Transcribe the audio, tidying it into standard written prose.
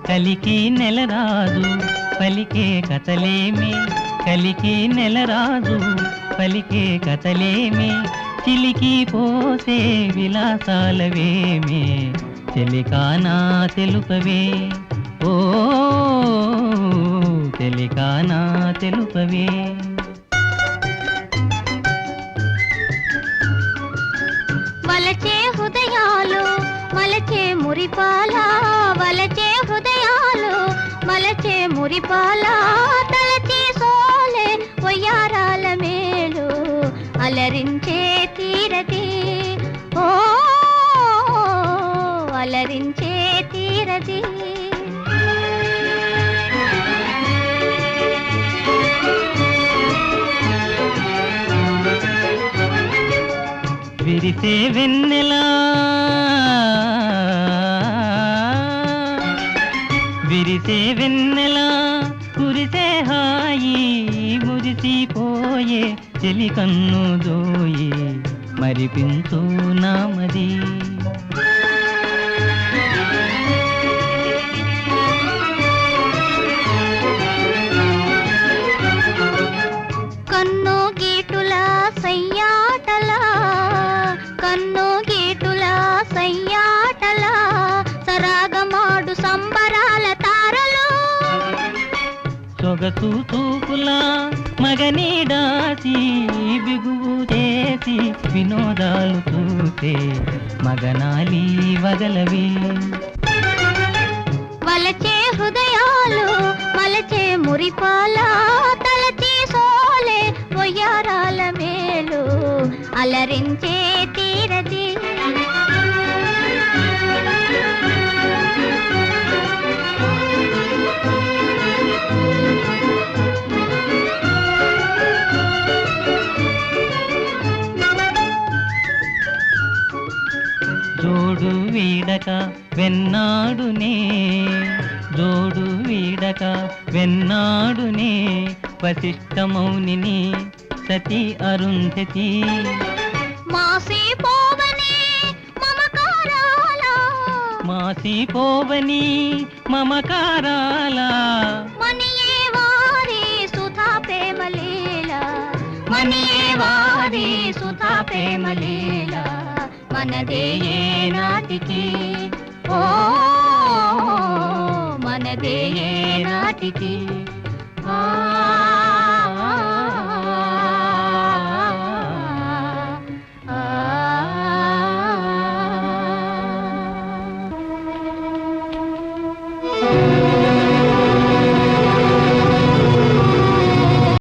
కలికి నెలరాజు పలికే కథలేమి, కలికి నెలరాజు పలికే కథలేమి, చిలికి పోసే విలాసాలవేమే, చెలికానా తెలుపవే ఓ చెలికానా తెలుపవే. వలచే హృదయాలు మలచే మురిపాల, వలచే హృదయాలు మలచే మురిపాల, తలచే సోలే వయ్యారాల మేలు అలరించే తీరది ఓ అలరించే తీరది. విరిసే వెన్నెలా విరిసే వెన్నెలా కురిసే హాయి, మురిసిపోయే చెలి కన్ను దోయి మరిపించు నామది. కన్ను గీటుల సయ్యాటల, కన్ను గీటుల సయ్యాటల, సరాగమాడు సంబరాల తారలు, సొగసు తూపుల మగనీడాసి బిగువు చేసి వినోదాలు చూసే మగనాలి వగలవి. వలచే హృదయాలు మలచే మురిపాల, తలచే సోలే వయ్యారాల మేలు అలరించే తీరది. జోడు వీడక వెన్నాడునే, జోడు వీడక వెన్నాడునే, వశిష్ఠమౌనిని సతి అరుంధతి. మాసిపోవని మమకారాల, మాసిపోవని మమకారాల, మనియే వారి సుధా ప్రేమలీల, మనియే వారి సుధా ప్రేమలీల, మనదే ఏ నాటికి ఓ మనదే ఏ నాటికి ఆ